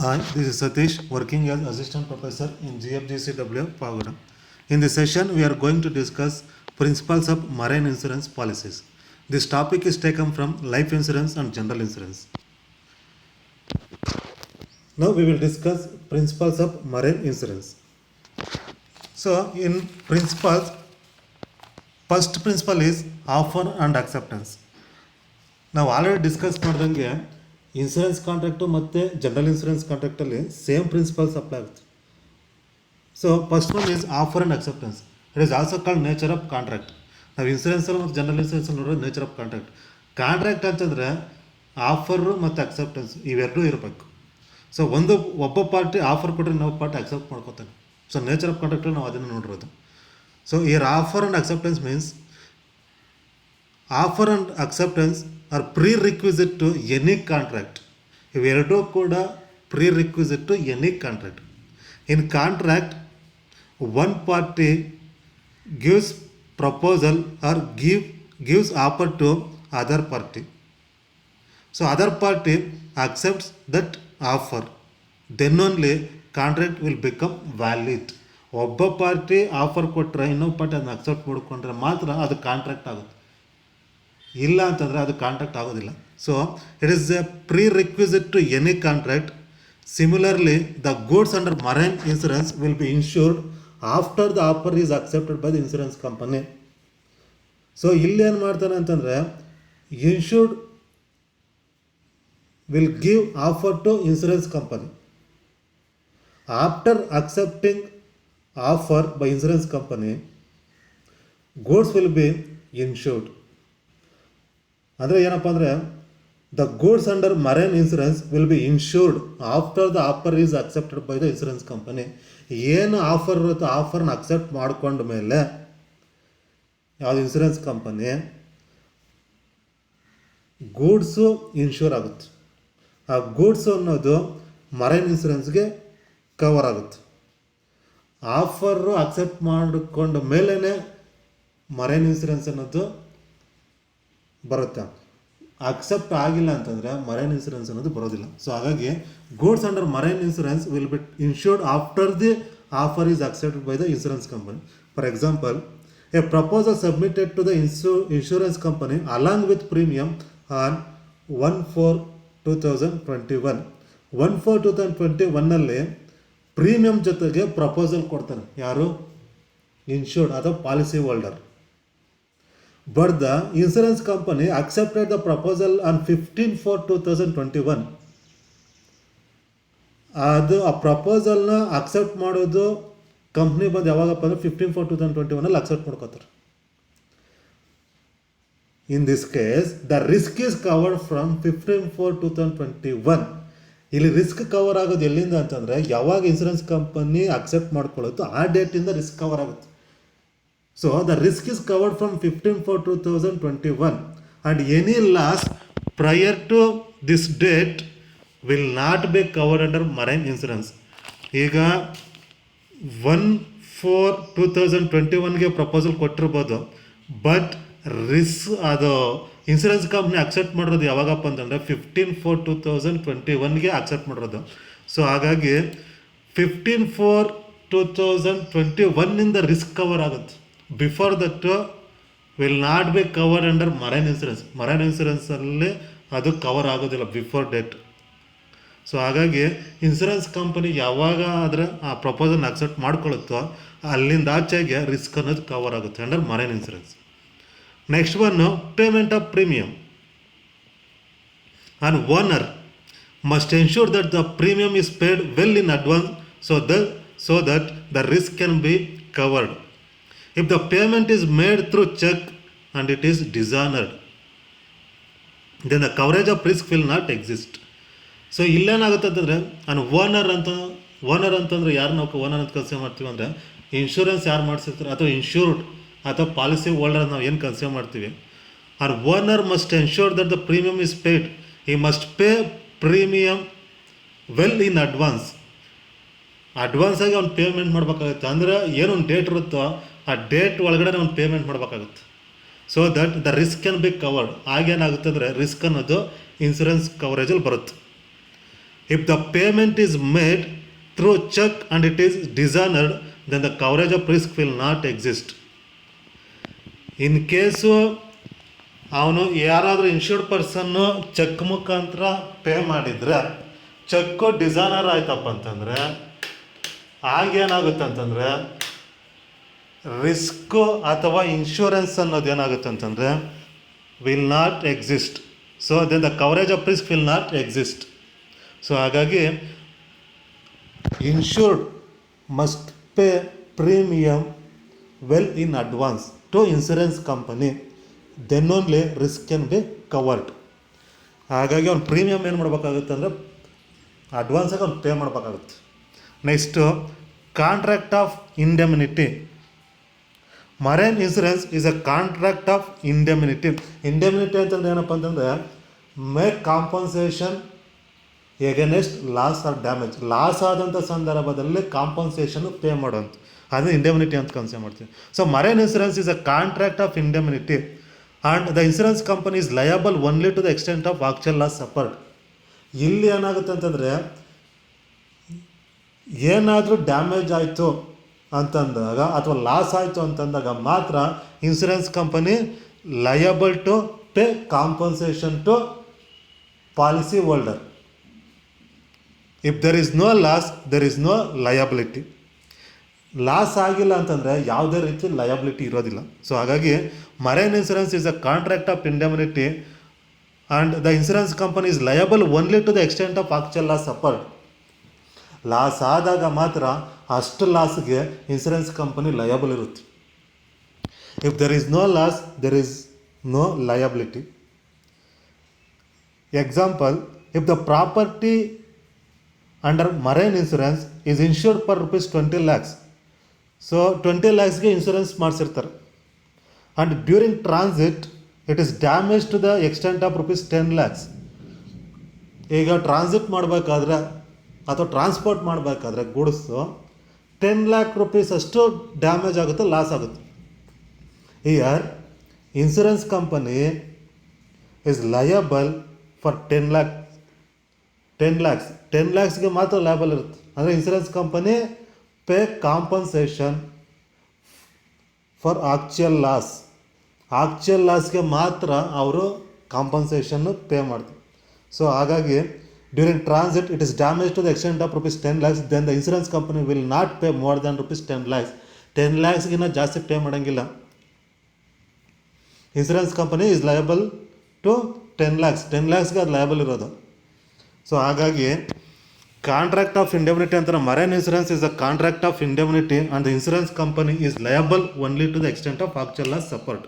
Hi, this is Satish working as Assistant Professor in GFGCW Pagoda. In this session, we are going to discuss principles of marine insurance policies. This topic is taken from life insurance and general insurance. Now we will discuss principles of marine insurance. So in principles, first principle is offer and acceptance. ನಾವು already discuss ಮಾಡ್ದಂಗೆ insurance contract ಮತ್ತು general ಇನ್ಸೂರೆನ್ಸ್ ಕಾಂಟ್ರಾಕ್ಟಲ್ಲಿ same principles apply ಆಗುತ್ತೆ. So first one is offer and acceptance. It is also called nature of contract. ನಾವು ಇನ್ಸೂರೆನ್ಸಲ್ಲಿ ಮತ್ತು general ಇನ್ಸೂರೆನ್ಸಲ್ಲಿ ನೋಡೋದು ನೇಚರ್ ಆಫ್ ಕಾಂಟ್ರಾಕ್ಟ್. ಕಾಂಟ್ರಾಕ್ಟ್ ಅಂತಂದರೆ ಆಫರು ಮತ್ತು ಅಕ್ಸೆಪ್ಟೆನ್ಸ್ ಇವೆರಡೂ ಇರಬೇಕು. ಸೊ ಒಬ್ಬ ಪಾರ್ಟಿ ಆಫರ್ ಕೊಟ್ಟರೆ ಇನ್ನೊಬ್ಬ ಪಾರ್ಟಿ ಅಕ್ಸೆಪ್ಟ್ ಮಾಡ್ಕೋತಾನೆ. ಸೊ ನೇಚರ್ ಆಫ್ ಕಾಂಟ್ರಾಕ್ಟಲ್ಲಿ ನಾವು ಅದನ್ನು ನೋಡಿರೋದು. So here offer and acceptance means offer and acceptance are prerequisite to any contract. ಇವೆರಡೂ ಕೂಡ prerequisite to any contract. In contract one party gives proposal or gives offer to other party. So other party accepts that offer, then only contract will become valid. ಒಬ್ಬ party offer ಕೊಟ್ಟರೆ ಇನ್ನೊಬ್ಬ party ಅದನ್ನ accept ಮಾಡಿಕೊಂಡ್ರೆ ಮಾತ್ರ ಅದು contract ಆಗುತ್ತೆ. ಇಲ್ಲ ಅಂತಂದರೆ ಅದು ಕಾಂಟ್ರಾಕ್ಟ್ ಆಗೋದಿಲ್ಲ. So it is a prerequisite to any contract. Similarly the goods under marine insurance will be insured after the offer is accepted by the insurance company. So ಇಲ್ಲಿ ಏನು ಮಾಡ್ತಾನೆ ಅಂತಂದರೆ insured will give offer to insurance company. After accepting offer by insurance company, goods will be insured. ಅಂದರೆ ಏನಪ್ಪ ಅಂದರೆ the goods under marine insurance will be insured after the offer is accepted by the insurance company. ಏನು offer ಇರುತ್ತೋ ಆಫರ್ನ accept ಮಾಡಿಕೊಂಡ ಮೇಲೆ ಯಾವುದು insurance company goods insure ಆಗುತ್ತೆ. ಆ ಗೂಡ್ಸು ಅನ್ನೋದು ಮರೈನ್ ಇನ್ಸೂರೆನ್ಸ್ಗೆ ಕವರ್ ಆಗುತ್ತೆ. ಆಫರು ಅಕ್ಸೆಪ್ಟ್ ಮಾಡಿಕೊಂಡ ಮೇಲೇ ಮರೈನ್ ಇನ್ಸೂರೆನ್ಸ್ ಅನ್ನೋದು ಬರುತ್ತೆ. ಅಕ್ಸೆಪ್ಟ್ ಆಗಿಲ್ಲ ಅಂತಂದರೆ ಮರೈನ್ ಇನ್ಸೂರೆನ್ಸ್ ಅನ್ನೋದು ಬರೋದಿಲ್ಲ. ಸೊ ಹಾಗಾಗಿ goods under marine insurance will be insured after the offer is accepted by the insurance company. For example, a proposal submitted to the insurance company along with premium on 1/4/2021. 1/4/2021ನಲ್ಲಿ premium ಜೊತೆಗೆ proposal ಕೊಡ್ತಾನೆ ಯಾರು? Insured ಅಥವಾ policy holder. But the insurance company accepted the proposal on 15/4/2021. ಅದು ಆ ಪ್ರಪೋಸಲ್ನ accept ಮಾಡೋದು company ಬಂದು ಯಾವಾಗಪ್ಪ ಅಂದರೆ 15/4/2021 ಅಕ್ಸೆಪ್ಟ್ ಮಾಡ್ಕೋತಾರೆ. In this case, the risk is covered from 15/4/2021. ಇಲ್ಲಿ ರಿಸ್ಕ್ ಕವರ್ ಆಗೋದು ಎಲ್ಲಿಂದ ಅಂತಂದರೆ ಯಾವಾಗ ಇನ್ಸೂರೆನ್ಸ್ ಕಂಪನಿ ಅಕ್ಸೆಪ್ಟ್ ಮಾಡ್ಕೊಳ್ಳುತ್ತೋ ಆ ಡೇಟಿಂದ ರಿಸ್ಕ್ ಕವರ್ ಆಗುತ್ತೆ. So the risk is covered from 15/4/2021 and any loss prior to this date will not be covered under marine insurance. ಈಗ 1/4/2021ಗೆ ಪ್ರಪೋಸಲ್ ಕೊಟ್ಟಿರ್ಬೋದು, ಬಟ್ ಅದು ಇನ್ಸೂರೆನ್ಸ್ ಕಂಪ್ನಿ ಅಕ್ಸೆಪ್ಟ್ ಮಾಡಿರೋದು ಯಾವಾಗಪ್ಪ ಅಂತಂದರೆ 15/4/2021ಗೆ ಅಕ್ಸೆಪ್ಟ್ ಮಾಡಿರೋದು. ಸೊ ಹಾಗಾಗಿ 15/4/2021 ರಿಸ್ಕ್ ಕವರ್ ಆಗುತ್ತೆ. Before that will not be covered under marine insurance. Marine ಇನ್ಸೂರೆನ್ಸಲ್ಲಿ ಅದು ಕವರ್ ಆಗೋದಿಲ್ಲ ಬಿಫೋರ್ ಡೇಟ್. ಸೊ ಹಾಗಾಗಿ ಇನ್ಸೂರೆನ್ಸ್ ಕಂಪನಿ ಯಾವಾಗ ಆದರೆ ಆ ಪ್ರಪೋಸಲ್ನ ಅಕ್ಸೆಪ್ಟ್ ಮಾಡ್ಕೊಳ್ಳುತ್ತೋ ಅಲ್ಲಿಂದ ಆಚೆಗೆ ರಿಸ್ಕ್ ಅನ್ನೋದು ಕವರ್ ಆಗುತ್ತೆ under marine insurance. Next one, payment of premium. An owner must ensure that the premium is paid well in advance so that the risk can be covered. If the payment is made through check and it is dishonored, then the coverage of risk will not exist. So ಇಲ್ಲೇನಾಗುತ್ತೆ ಅಂತಂದರೆ owner ಅಂತಂದರೆ ಯಾರು ನಾವು owner ಅಂತ consider ಮಾಡ್ತೀವಿ ಅಂದರೆ insurance ಯಾರು ಮಾಡಿಸಿರ್ತಾರೆ ಅಥವಾ ಇನ್ಶೂರ್ಡ್ ಅಥವಾ ಪಾಲಿಸಿ ಹೋಲ್ಡರ್ ನಾವು ಏನು ಕನ್ಸಿಡರ್ ಮಾಡ್ತೀವಿ. Or owner must ensure that the premium is paid. ಈ must pay premium well in advance. ಅಡ್ವಾನ್ಸಾಗಿ ಅವ್ನು ಪೇಮೆಂಟ್ ಮಾಡಬೇಕಾಗುತ್ತೆ. ಅಂದರೆ ಏನೊಂದು ಡೇಟ್ ಇರುತ್ತೋ ಆ ಡೇಟ್ ಒಳಗಡೆ ಅವ್ನು ಪೇಮೆಂಟ್ ಮಾಡಬೇಕಾಗುತ್ತೆ. So that the risk can be covered. ಆಗೇನಾಗುತ್ತೆ ಅಂದರೆ ರಿಸ್ಕ್ ಅನ್ನೋದು ಇನ್ಸೂರೆನ್ಸ್ ಕವರೇಜಲ್ಲಿ ಬರುತ್ತೆ. If the payment is made through check and it is dishonored, then the coverage of risk will not exist. In case ಅವನು ಯಾರಾದರೂ insured ಪರ್ಸನ್ನು check ಮುಖಾಂತರ pay ಮಾಡಿದರೆ cheque dishonour ಆಯ್ತಪ್ಪ ಅಂತಂದರೆ ಆಗೇನಾಗುತ್ತೆ ಅಂತಂದರೆ ರಿಸ್ಕು ಅಥವಾ ಇನ್ಶೂರೆನ್ಸ್ ಅನ್ನೋದು ಏನಾಗುತ್ತೆ ಅಂತಂದರೆ will not exist. So then the coverage of risk will not exist. So ಹಾಗಾಗಿ insured must pay premium well in advance to insurance company, then only risk can be covered. ಹಾಗಾಗಿ ಅವ್ನು premium ಏನು ಮಾಡಬೇಕಾಗುತ್ತೆ ಅಂದರೆ ಅಡ್ವಾನ್ಸಾಗಿ ಅವ್ನು ಪೇ ಮಾಡಬೇಕಾಗುತ್ತೆ. Next contract of indemnity. Marine insurance is a contract of indemnity. Indemnity ಅಂತಂದ್ರೆ ಏನಪ್ಪ ಅಂತಂದರೆ make compensation against loss or damage. Loss ಆದಂಥ ಸಂದರ್ಭದಲ್ಲಿ ಕಾಂಪನ್ಸೇಷನ್ ಪೇ ಮಾಡೋಂಥ ಅದು ಇಂಡೆಮಿನಿಟಿ ಅಂತ ಕನ್ಸಿಡರ್ ಮಾಡ್ತೀವಿ. So marine insurance is a contract of indemnity and the insurance company is liable only to the extent of actual loss suffered. ಇಲ್ಲಿ ಏನಾಗುತ್ತೆ ಅಂತಂದರೆ ಏನಾದರೂ ಡ್ಯಾಮೇಜ್ ಆಯಿತು ಅಂತಂದಾಗ ಅಥವಾ ಲಾಸ್ ಆಯಿತು ಅಂತಂದಾಗ ಮಾತ್ರ insurance company liable to pay compensation to policy holder. If there is no loss there is no liability. Loss ಆಗಿಲ್ಲ ಅಂತಂದರೆ ಯಾವುದೇ ರೀತಿ ಲಯಬಿಲಿಟಿ ಇರೋದಿಲ್ಲ. ಸೊ ಹಾಗಾಗಿ marine insurance is a contract of indemnity and the insurance company is liable only to the extent of actual loss suffered. Loss ಆದಾಗ ಮಾತ್ರ ಅಷ್ಟು ಲಾಸ್ಗೆ ಇನ್ಶೂರೆನ್ಸ್ ಕಂಪನಿ ಲಯಬಲ್ ಇರುತ್ತೆ. If there is no loss there is no liability. Example, if the property under marine insurance is insured for ₹20 lakhs. So 20 lakhsಗೆ insurance ಮಾಡಿಸಿರ್ತಾರೆ and during transit it is damage to the extent of ₹10 lakhs. ಈಗ transit ಮಾಡಬೇಕಾದ್ರೆ ಅಥವಾ transport ಮಾಡಬೇಕಾದ್ರೆ goods ₹10 lakh ಅಷ್ಟು damage ಆಗುತ್ತೆ, loss ಆಗುತ್ತೆ. Here insurance company is liable for 10 lakhs. 10 lakhsಗೆ ಮಾತ್ರ ಲಯಬಲ್ ಇರುತ್ತೆ. ಅಂದರೆ insurance company pay compensation for actual loss. Actual ಲಾಸ್ಗೆ ಮಾತ್ರ ಅವರು ಕಾಂಪನ್ಸೇಷನ್ನು ಪೇ ಮಾಡ್ತಾರೆ. ಸೊ ಹಾಗಾಗಿ during transit it is damage to the extent of ₹10 lakhs, then the insurance company will not pay more than ₹10 lakhs. 10 lakhsಗಿನ್ನ ಜಾಸ್ತಿ ಪೇ ಮಾಡೋಂಗಿಲ್ಲ. Insurance company is liable to 10 lakhs. 10 lakhsಗೆ ಅದು ಲಯಬಲ್ ಇರೋದು. ಸೊ ಹಾಗಾಗಿ contract of indemnity ಅಂತಾರೆ. Marine insurance is a contract of indemnity and the insurance company is liable only to the extent of actual loss suffered.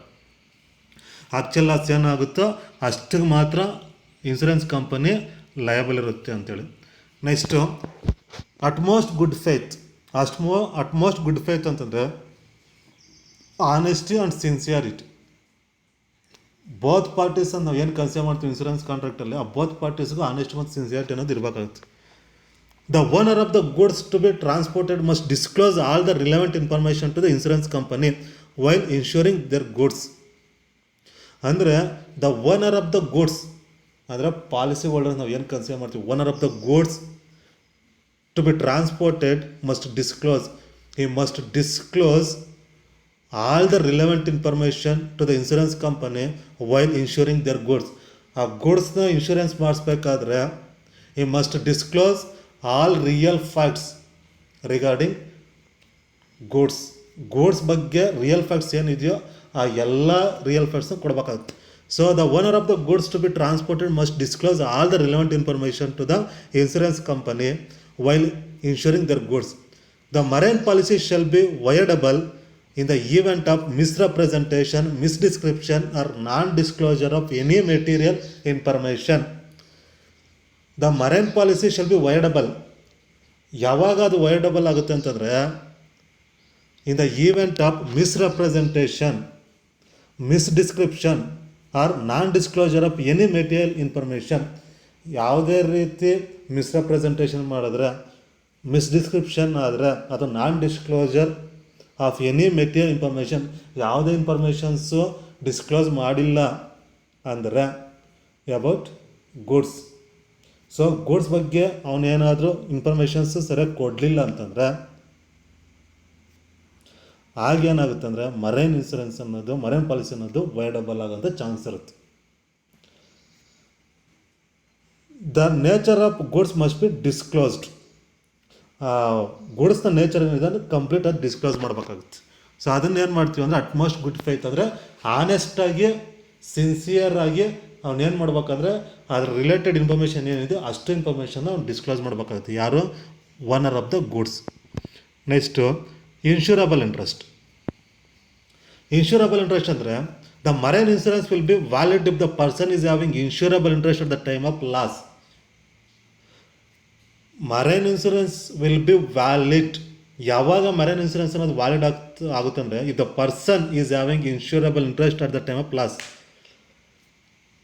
Actual loss ಏನಾಗುತ್ತೋ ಅಷ್ಟಿಗೆ ಮಾತ್ರ insurance company liable ಇರುತ್ತೆ ಅಂತೇಳಿ. Next utmost good faith. Utmost good faith ಅಂತಂದರೆ honesty and sincerity. Both parties ಅಂತ ನಾವು ಏನು consider ಮಾಡ್ತೀವಿ ಇನ್ಶೂರೆನ್ಸ್ ಕಾಂಟ್ರಾಕ್ಟಲ್ಲಿ, ಆ ಬೋತ್ ಪಾರ್ಟೀಸ್ಗೂ ಆನೆಸ್ಟಿ ಮತ್ತು ಸಿನ್ಸಿಯಾರಿಟಿ ಅನ್ನೋದು ಇರಬೇಕಾಗುತ್ತೆ. The owner of the goods to be transported must disclose all the relevant information to the insurance company while insuring their goods. ಅಂದರೆ the owner of the goods ಅಂದರೆ policy holders ನಾವು ಏನು consider ಮಾಡ್ತೀವಿ, owner of the goods to be transported must disclose. He must disclose all the relevant information to the insurance company while insuring their goods. ಆ ಗೂಡ್ಸ್ನ insurance ಮಾಡಿಸ್ಬೇಕಾದ್ರೆ he must disclose all real facts regarding goods ಬಗ್ಗೆ real facts ಏನಿದೆಯೋ ಆ ಎಲ್ಲ real ಫ್ಯಾಕ್ಟ್ಸ್ನ ಕೊಡಬೇಕಾಗುತ್ತೆ. So the owner of the goods to be transported must disclose all the relevant information to the insurance company while insuring their goods. The marine policy shall be voidable in the event of misrepresentation, misdescription or non-disclosure of any material information. The marine policy shall be voidable. ಯಾವಾಗ ಅದು voidable ಆಗುತ್ತೆ ಅಂತಂದರೆ in the event of misrepresentation, misdescription or non-disclosure of any material information. ಯಾವುದೇ ರೀತಿ ಮಿಸ್ರೆಪ್ರೆಸೆಂಟೇಷನ್ ಮಾಡಿದ್ರೆ, ಮಿಸ್ಡಿಸ್ಕ್ರಿಪ್ಷನ್ ಆದರೆ ಅದು ನಾನ್ disclosure of any material information, ಯಾವುದೇ ಇನ್ಫಾರ್ಮೇಷನ್ಸು ಡಿಸ್ಕ್ಲೋಸ್ ಮಾಡಿಲ್ಲ ಅಂದರೆ ಅಬೌಟ್ ಗೂಡ್ಸ್. ಸೊ ಗೂಡ್ಸ್ ಬಗ್ಗೆ ಅವನೇನಾದರೂ ಇನ್ಫಾರ್ಮೇಷನ್ಸ್ ಸರಿಯಾಗಿ ಕೊಡಲಿಲ್ಲ ಅಂತಂದರೆ ಆಗೇನಾಗುತ್ತೆ ಅಂದರೆ ಮರೈನ್ ಇನ್ಸೂರೆನ್ಸ್ ಅನ್ನೋದು, ಮರೈನ್ ಪಾಲಿಸಿ ಅನ್ನೋದು ವೈಡಬಲ್ ಆಗೋಂಥ ಚಾನ್ಸ್ ಇರುತ್ತೆ. The nature of goods must be disclosed. ಗೂಡ್ಸ್ನ ನೇಚರ್ ಏನಿದೆ ಅಂದರೆ ಕಂಪ್ಲೀಟಾಗಿ ಡಿಸ್ಕ್ಲೋಸ್ ಮಾಡಬೇಕಾಗುತ್ತೆ. ಸೊ ಅದನ್ನ ಏನು ಮಾಡ್ತೀವಿ ಅಂದರೆ ಅಟ್ಮೋಸ್ಟ್ ಗುಡ್ ಫೈತ್ ಅಂದರೆ ಆನೆಸ್ಟಾಗಿ, ಸಿನ್ಸಿಯರ್ ಆಗಿ ಅವ್ನೇನು ಮಾಡ್ಬೇಕಂದ್ರೆ ಅದ್ರ ರಿಲೇಟೆಡ್ ಇನ್ಫಾರ್ಮೇಷನ್ ಏನಿದೆ ಅಷ್ಟು ಇನ್ಫಾರ್ಮೇಷನ್ನ ಅವ್ನು ಡಿಸ್ಕ್ಲೋಸ್ ಮಾಡಬೇಕಾಗುತ್ತೆ. ಯಾರು? Owner of the goods. Next insurable interest. Insurable interest ಅಂದರೆ the marine insurance will be valid if the person is having insurable interest at the time of loss. Marine insurance will be valid. ಯಾವಾಗ marine insurance ಅನ್ನೋದು valid ಆಗುತ್ತೆ ಅಂದರೆ if the person is having insurable interest at the time of loss.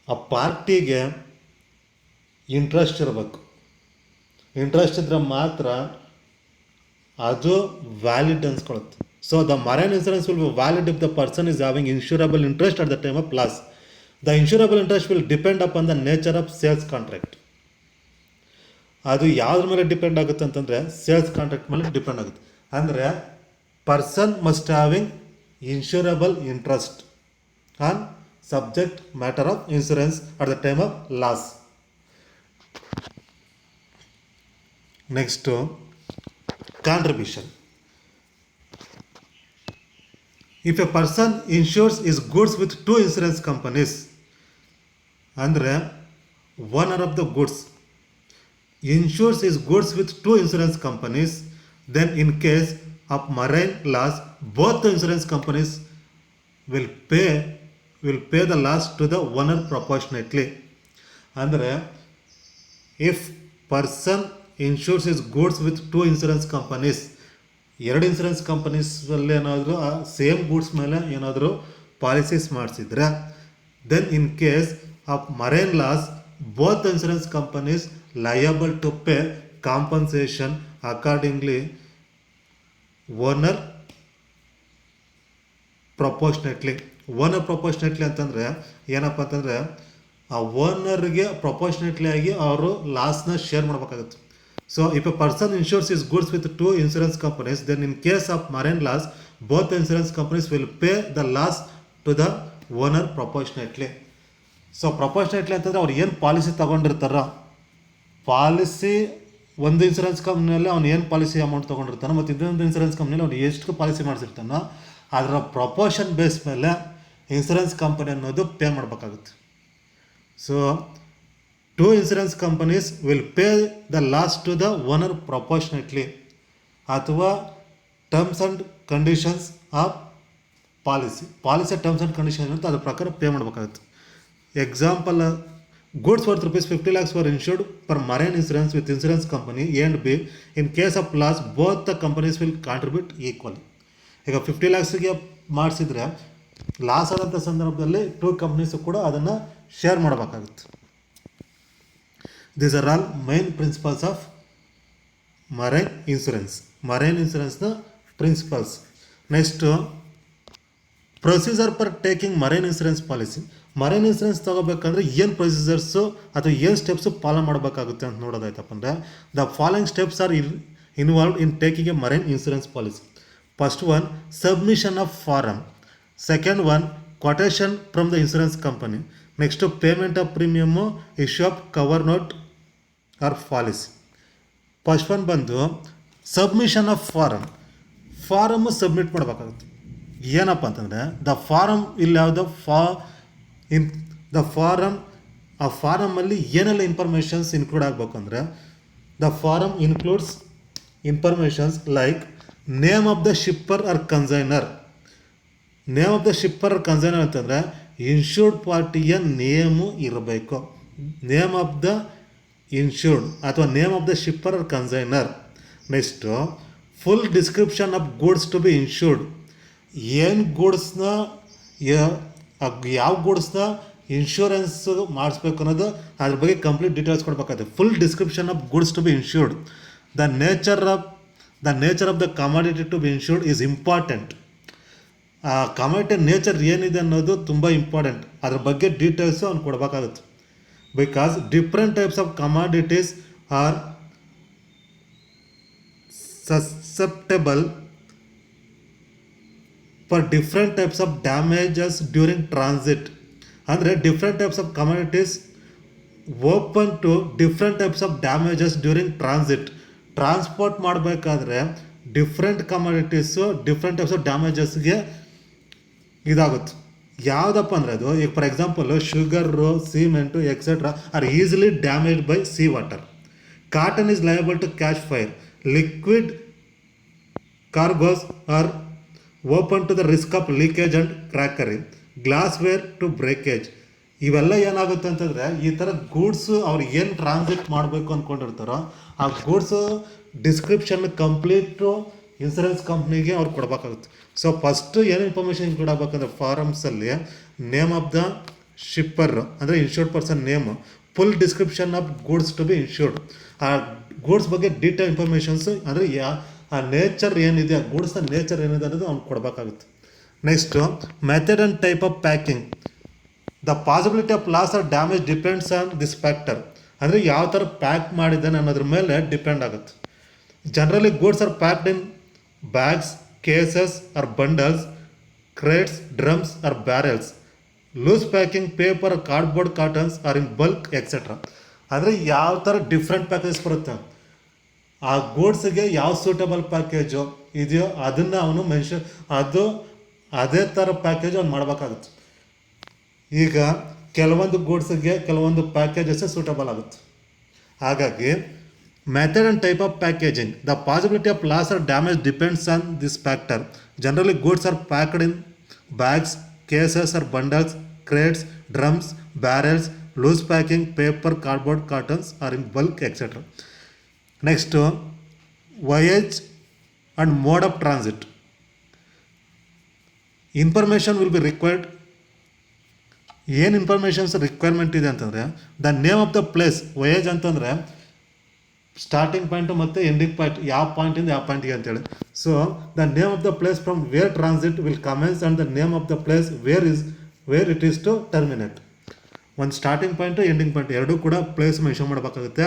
ಆ ಪಾರ್ಟಿಗೆ interest ಇರಬೇಕು. Interest ಇದ್ದರೆ ಮಾತ್ರ ಅದು ವ್ಯಾಲಿಡ್ ಅನ್ಸ್ಕೊಳುತ್ತೆ. So the marine insurance will be valid if the person is having insurable interest at the time of loss. The insurable interest will depend upon the nature of sales contract. ಅದು ಯಾವುದ್ರ ಮೇಲೆ depend ಆಗುತ್ತೆ ಅಂತಂದರೆ sales contract ಮೇಲೆ depend ಆಗುತ್ತೆ. ಅಂದರೆ person must having insurable interest on subject matter of insurance at the time of loss. Next contribution. If a person insures his goods with 2 insurance companies, ಅಂದರೆ owner of the goods insures his goods with 2 insurance companies, then in case of marine loss, both the insurance companies will pay the loss to the owner proportionately. ಅಂದರೆ if person insures his goods with 2 insurance companies, 2 insurance ಕಂಪನೀಸಲ್ಲಿ ಏನಾದರೂ ಆ same goods ಮೇಲೆ ಏನಾದರೂ policies ಮಾಡಿಸಿದ್ರೆ, then in case of marine loss, both the insurance companies liable to pay compensation accordingly, owner proportionately. Owner proportionately ಅಂತಂದರೆ ಏನಪ್ಪ ಅಂತಂದರೆ ಆ ಓನರ್ಗೆ ಪ್ರೊಪೋರ್ಷನೇಟ್ಲಿ ಆಗಿ ಅವರು ಲಾಸ್ನ ಶೇರ್ ಮಾಡಬೇಕಾಗುತ್ತೆ. So if a person insures his goods with 2 insurance companies, then in case of marine loss both the insurance companies will pay the loss to the owner proportionately. So proportionately ಅಂತಂದರೆ ಅವ್ರು ಏನು policy ತೊಗೊಂಡಿರ್ತಾರೋ, policy ಒಂದು insurance ಕಂಪ್ನಿಯಲ್ಲಿ ಅವ್ನು ಏನು policy amount ತೊಗೊಂಡಿರ್ತಾನೋ ಮತ್ತು ಇನ್ನೊಂದು ಇನ್ಶೂರೆನ್ಸ್ ಕಂಪ್ನಿಯಲ್ಲಿ ಅವ್ನು ಎಷ್ಟು ಪಾಲಿಸಿ ಮಾಡಿಸಿರ್ತಾನೋ ಅದರ ಪ್ರೊಪೋರ್ಷನ್ ಬೇಸ್ ಮೇಲೆ ಇನ್ಶೂರೆನ್ಸ್ ಕಂಪನಿ ಅನ್ನೋದು ಪೇ ಮಾಡಬೇಕಾಗುತ್ತೆ. So 2 insurance companies will pay the loss to the owner proportionately, ಅಥವಾ terms and conditions of policy terms and condition ಅಂತ ಅದ್ರ ಪ್ರಕಾರ ಪೇ ಮಾಡಬೇಕಾಗುತ್ತೆ. Example, goods worth rupees 50 lakhs were insured per marine insurance with insurance company A and B. In case of loss, both the companies will contribute equally. ಈಗ 50 lakhsಗೆ ಮಾಡಿಸಿದ್ರೆ loss ಆದಂಥ ಸಂದರ್ಭದಲ್ಲಿ 2 companies ಕೂಡ ಅದನ್ನು ಶೇರ್ ಮಾಡಬೇಕಾಗುತ್ತೆ. These are all main principles of marine insurance. Marine ಇನ್ಶೂರೆನ್ಸ್ನ principles. Next procedure for taking marine insurance policy. Marine insurance ತೊಗೋಬೇಕಂದ್ರೆ ಏನು ಪ್ರೊಸೀಜರ್ಸು ಅಥವಾ ಏನು ಸ್ಟೆಪ್ಸು ಫಾಲೋ ಮಾಡಬೇಕಾಗುತ್ತೆ ಅಂತ ನೋಡೋದಾಯ್ತಪ್ಪ ಅಂದರೆ, the following steps are involved in taking a marine insurance policy. First one, submission of form. Second one, quotation from the insurance company. Next payment of premium, issue of cover note or policy. First one ಬಂದು submission of form submit ಮಾಡಬೇಕಾಗುತ್ತೆ. ಏನಪ್ಪ ಅಂತಂದರೆ the form ಇಲ್ಲಿ ಯಾವುದೋ ಆ ಫಾರಮಲ್ಲಿ ಏನೆಲ್ಲ informations include ಆಗಬೇಕು ಅಂದರೆ, the form includes informations like name of the shipper or consignor. Name of the shipper or consignor ಅಂತಂದರೆ ಇನ್ಶೂರ್ಡ್ ಪಾರ್ಟಿಯ ನೇಮು ಇರಬೇಕು. ನೇಮ್ ಆಫ್ ದ ಇನ್ಶೂರ್ಡ್ ಅಥವಾ name of the shipper or consignor. Next full description of goods to be insured. ಏನು ಗೂಡ್ಸ್ನ ಯಾವ ಗೂಡ್ಸ್ನ insurance ಮಾಡಿಸ್ಬೇಕು ಅನ್ನೋದು ಅದ್ರ ಬಗ್ಗೆ ಕಂಪ್ಲೀಟ್ ಡೀಟೇಲ್ಸ್ ಕೊಡಬೇಕಾಗುತ್ತೆ. Full description of goods to be insured. The nature of the commodity to be insured is important. ಆ ಕಮಾಡಿಟಿ ನೇಚರ್ ಏನಿದೆ ಅನ್ನೋದು ತುಂಬ ಇಂಪಾರ್ಟೆಂಟ್. ಅದ್ರ ಬಗ್ಗೆ ಡೀಟೇಲ್ಸು ಅವ್ನು ಕೊಡಬೇಕಾಗುತ್ತೆ. because different types of commodities are susceptible for different types of damages during transit. ಅಂದರೆ different types of communities open to different types of damages during transit. Transport ಮಾಡಬೇಕಾದ್ರೆ different communities different types of ಡ್ಯಾಮೇಜಸ್ಗೆ ಇದಾಗುತ್ತೆ. ಯಾವುದಪ್ಪ ಅಂದರೆ ಅದು ಈಗ for example sugar, cement etcetera are easily damage by sea water. Cotton is liable to catch fire. Liquid cargoes are open to the risk of leakage and crockery. Glassware to breakage. ಇವೆಲ್ಲ ಏನಾಗುತ್ತೆ ಅಂತಂದರೆ ಈ ಥರ goods ಅವ್ರು ಏನು transit ಮಾಡಬೇಕು ಅಂದ್ಕೊಂಡಿರ್ತಾರೋ ಆ goods description complete insurance ಕಂಪ್ನಿಗೆ ಅವ್ರು ಕೊಡಬೇಕಾಗುತ್ತೆ. ಸೊ ಫಸ್ಟು ಏನು ಇನ್ಫಾರ್ಮೇಷನ್ ಇನ್ಕ್ಲೂಡ್ ಆಗಬೇಕಂದ್ರೆ ಫಾರಮ್ಸಲ್ಲಿ ನೇಮ್ ಆಫ್ ದ ಶಿಪ್ಪರ್ ಅಂದರೆ insured person name, full description of goods to be insured. ಆ ಗೂಡ್ಸ್ ಬಗ್ಗೆ ಡೀಟೇಲ್ ಇನ್ಫಾರ್ಮೇಷನ್ಸು ಅಂದರೆ ಆ ನೇಚರ್ ಏನಿದೆ, ಆ ಗೂಡ್ಸ್ನ ನೇಚರ್ ಏನಿದೆ ಅನ್ನೋದು ಅವ್ನು ಕೊಡಬೇಕಾಗುತ್ತೆ. Next method and type of packing. The possibility of loss or damage depends on this factor. ಅಂದರೆ ಯಾವ ಥರ ಪ್ಯಾಕ್ ಮಾಡಿದ್ದಾನೆ ಅನ್ನೋದ್ರ ಮೇಲೆ ಡಿಪೆಂಡ್ ಆಗುತ್ತೆ. Generally goods are packed in bags, cases or bundles, crates, drums or barrels. Loose packing paper, cardboard, cottons or in bulk etcetera. ಅಂದರೆ ಯಾವ ಥರ ಡಿಫ್ರೆಂಟ್ ಪ್ಯಾಕೇಜ್ ಬರುತ್ತೆ, ಆ ಗೂಡ್ಸ್ಗೆ ಯಾವ ಸೂಟಬಲ್ ಪ್ಯಾಕೇಜು ಇದೆಯೋ ಅದನ್ನು ಅವನು ಅದೇ ಥರ ಪ್ಯಾಕೇಜ್ ಅವ್ನು ಮಾಡಬೇಕಾಗುತ್ತೆ. ಈಗ ಕೆಲವೊಂದು ಗೂಡ್ಸ್ಗೆ ಕೆಲವೊಂದು ಪ್ಯಾಕೇಜಸ್ಸೇ ಸೂಟಬಲ್ ಆಗುತ್ತೆ. ಹಾಗಾಗಿ method and type of packaging. The possibility of loss or damage depends on this factor. Generally goods are packed in bags, cases or bundles, crates, drums, barrels. Loose packing paper, cardboard, cottons or in bulk etcetera. Next voyage and mode of transit. Information will be required. ಏನು informations requirement ಇದೆ ಅಂತಂದರೆ the name of the place. Voyage ಅಂತಂದರೆ starting point ಮತ್ತು ending point, ಯಾವ ಪಾಯಿಂಟಿಂದ ಯಾವ ಪಾಯಿಂಟಿಗೆ ಅಂತೇಳಿ. So the name of the place from where transit will commence and the name of the place where it is to terminate. ಒಂದು starting point ending point ಎರಡೂ ಕೂಡ place mention ಮಾಡಬೇಕಾಗುತ್ತೆ.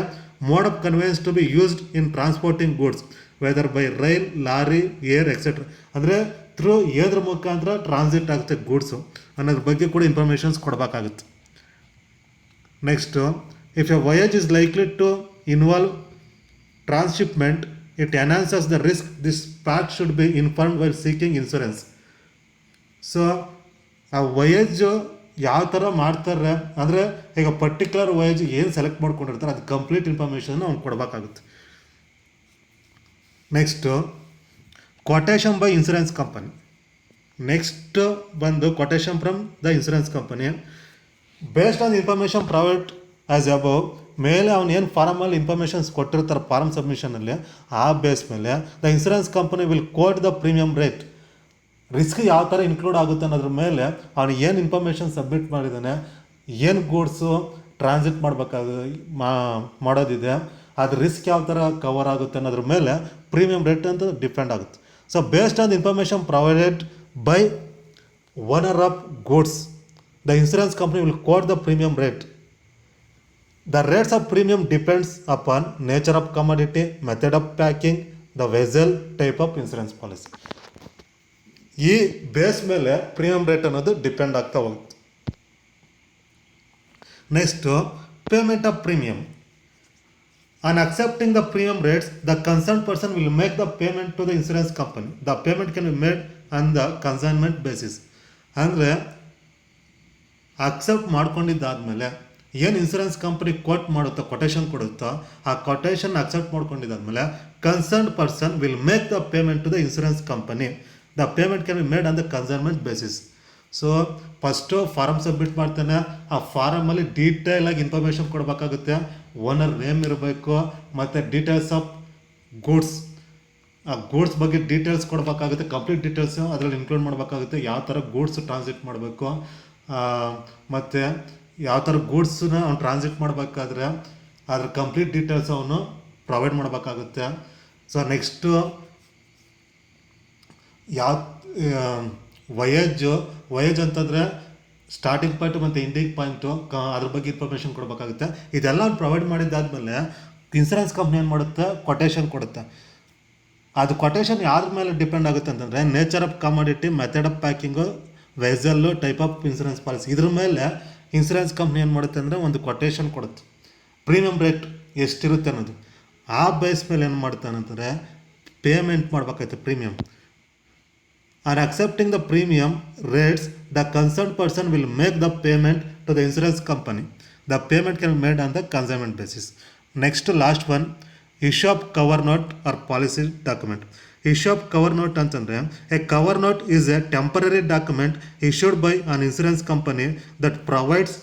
Mode of conveyance to be used in transporting goods whether by rail, lorry, air etcetera. ಅಂದರೆ through ಏದ್ರ ಮುಖಾಂತರ transit ಆಗುತ್ತೆ goods ಅನ್ನೋದ್ರ ಬಗ್ಗೆ ಕೂಡ ಇನ್ಫಾರ್ಮೇಷನ್ಸ್ ಕೊಡಬೇಕಾಗುತ್ತೆ. Next if a voyage is likely to involve transshipment it enhances the risk. This fact should be informed while seeking insurance. So ಆ ವಯೇಜು ಯಾವ ಥರ ಮಾಡ್ತಾರೆ ಅಂದರೆ ಈಗ ಪರ್ಟಿಕ್ಯುಲರ್ ವಯೇಜ್ ಏನು ಸೆಲೆಕ್ಟ್ ಮಾಡ್ಕೊಂಡಿರ್ತಾರೆ ಅದು ಕಂಪ್ಲೀಟ್ ಇನ್ಫಾರ್ಮೇಷನ್ ಅವ್ನು ಕೊಡಬೇಕಾಗುತ್ತೆ. Next quotation by insurance company. Next ಬಂದು quotation from the insurance company based on information provide as above. ಮೇಲೆ ಅವ್ನು ಏನು ಫಾರಮಲ್ಲಿ ಇನ್ಫಾರ್ಮೇಷನ್ಸ್ ಕೊಟ್ಟಿರ್ತಾರೆ ಫಾರಮ್ ಸಬ್ಮಿಷನಲ್ಲಿ, ಆ ಬೇಸ್ ಮೇಲೆ the insurance company will quote the premium rate. Risk ಯಾವ ಥರ ಇನ್ಕ್ಲೂಡ್ ಆಗುತ್ತೆ ಅನ್ನೋದ್ರ ಮೇಲೆ ಅವನು ಏನು ಇನ್ಫಾರ್ಮೇಷನ್ ಸಬ್ಮಿಟ್ ಮಾಡಿದ್ದಾನೆ, ಏನು ಗೂಡ್ಸು ಟ್ರಾನ್ಸಿಟ್ ಮಾಡೋದಿದೆ, ಅದು ರಿಸ್ಕ್ ಯಾವ ಥರ ಕವರ್ ಆಗುತ್ತೆ ಅನ್ನೋದ್ರ ಮೇಲೆ ಪ್ರೀಮಿಯಂ ರೇಟ್ ಅಂತ ಡಿಪೆಂಡ್ ಆಗುತ್ತೆ. So based on the information provided by owner of goods the insurance company will quote the premium rate. The rates of premium depends upon nature of commodity, method of packing, the vessel, type of insurance policy. ಈ base ಮೇಲೆ premium rate ಅನ್ನೋದು depend ಆಗ್ತಾ ಹೋಗುತ್ತೆ. Next payment of premium. On accepting the premium rates the concern person will make the payment to the insurance company. The payment can be made on the consignment basis. ಅಂದರೆ accept ಮಾಡ್ಕೊಂಡಿದ್ದಾದಮೇಲೆ ಏನು insurance company quote ಮಾಡುತ್ತೋ, quotation ಕೊಡುತ್ತೋ, ಆ quotation accept ಮಾಡ್ಕೊಂಡಿದ್ದಾದಮೇಲೆ concern person will make the payment to the insurance company. The payment can be made on the consignment basis. So first form submit ಮಾಡ್ತಾನೆ, ಆ ಫಾರಮಲ್ಲಿ ಡೀಟೇಲಾಗಿ ಇನ್ಫಾರ್ಮೇಷನ್ ಕೊಡಬೇಕಾಗುತ್ತೆ. ಓನರ್ ನೇಮ್ ಇರಬೇಕು ಮತ್ತು ಡೀಟೇಲ್ಸ್ ಆಫ್ ಗೂಡ್ಸ್, ಆ goods ಬಗ್ಗೆ ಡೀಟೇಲ್ಸ್ ಕೊಡಬೇಕಾಗುತ್ತೆ. ಕಂಪ್ಲೀಟ್ ಡೀಟೇಲ್ಸು ಅದರಲ್ಲಿ ಇನ್ಕ್ಲೂಡ್ ಮಾಡಬೇಕಾಗುತ್ತೆ. ಯಾವ ಥರ ಗೂಡ್ಸ್ ಟ್ರಾನ್ಸಿಟ್ ಮಾಡಬೇಕು ಮತ್ತು ಯಾವ ಥರ ಗೂಡ್ಸನ್ನ ಅವ್ನು ಟ್ರಾನ್ಸಿಟ್ ಮಾಡಬೇಕಾದ್ರೆ ಅದ್ರ ಕಂಪ್ಲೀಟ್ ಡೀಟೇಲ್ಸ್ ಅವನು ಪ್ರೊವೈಡ್ ಮಾಡಬೇಕಾಗುತ್ತೆ. ಸೊ ನೆಕ್ಸ್ಟು ಯಾವ ವಯೇಜ್ ಅಂತಂದರೆ ಸ್ಟಾರ್ಟಿಂಗ್ ಪಾಯಿಂಟು ಮತ್ತು ಎಂಡಿಂಗ್ ಪಾಯಿಂಟು ಅದ್ರ ಬಗ್ಗೆ ಇನ್ಫಾರ್ಮೇಷನ್ ಕೊಡಬೇಕಾಗುತ್ತೆ. ಇದೆಲ್ಲ ಪ್ರೊವೈಡ್ ಮಾಡಿದ್ದಾದಮೇಲೆ ಇನ್ಸೂರೆನ್ಸ್ ಕಂಪ್ನಿ ಏನು ಮಾಡುತ್ತೆ, ಕೊಟೇಶನ್ ಕೊಡುತ್ತೆ. ಅದು ಕೊಟೇಶನ್ ಯಾರ ಮೇಲೆ ಡಿಪೆಂಡ್ ಆಗುತ್ತೆ ಅಂತಂದರೆ nature of commodity, method of packing, vessel, type of insurance policy. ಇದ್ರ ಮೇಲೆ ಇನ್ಸೂರೆನ್ಸ್ ಕಂಪ್ನಿ ಏನು ಮಾಡುತ್ತೆ ಅಂದರೆ ಒಂದು ಕೊಟೇಶನ್ ಕೊಡುತ್ತೆ. ಪ್ರೀಮಿಯಂ ರೇಟ್ ಎಷ್ಟಿರುತ್ತೆ ಅನ್ನೋದು ಆ ಬೇಸ್ ಮೇಲೆ ಏನು ಮಾಡ್ತಾನೆ ಅಂತಂದರೆ ಪೇಮೆಂಟ್ ಮಾಡಬೇಕಾಯ್ತು premium. On accepting the premium rates the concern person will make the payment to the insurance company. The payment can be made on the consignment basis. Next last one, issue of cover note or policy document. Issue of cover note ಅಂತಂದರೆ a cover note is a temporary document issued by an insurance company that provides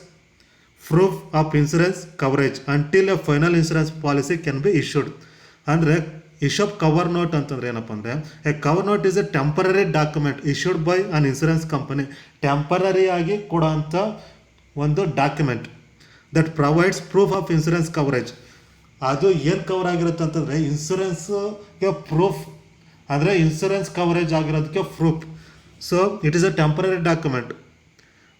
proof of insurance coverage until a final insurance policy can be issued. ಅಂದರೆ issue of cover note ಅಂತಂದರೆ ಏನಪ್ಪ ಅಂದರೆ a cover note is a temporary document issued by an insurance company. ಟೆಂಪರರಿಯಾಗಿ ಕೊಡೋಂಥ ಒಂದು document that provides proof of insurance coverage. ಅದು ಏನು cover ಆಗಿರುತ್ತೆ ಅಂತಂದರೆ ಇನ್ಸೂರೆನ್ಸ್ಗೆ ಪ್ರೂಫ್, ಅಂದರೆ ಇನ್ಸೂರೆನ್ಸ್ ಕವರೇಜ್ ಆಗಿರೋದಕ್ಕೆ proof. So it is a temporary document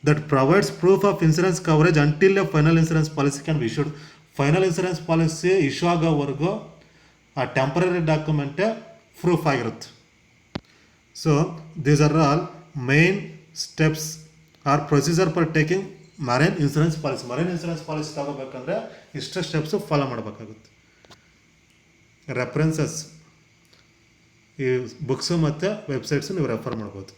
that provides proof of insurance coverage until a final insurance policy can be issued. Final insurance policy issue ಆಗೋವರೆಗೂ ಆ temporary ಡಾಕ್ಯುಮೆಂಟೇ ಪ್ರೂಫ್ ಆಗಿರುತ್ತೆ. So these are all main steps or procedure for taking marine insurance policy. Marine insurance policy ತಗೋಬೇಕಂದ್ರೆ ಇಷ್ಟು steps follow ಮಾಡಬೇಕಾಗುತ್ತೆ. References ಈ books ಮತ್ತು websites ನೀವು ರೆಫರ್ ಮಾಡ್ಬೋದು.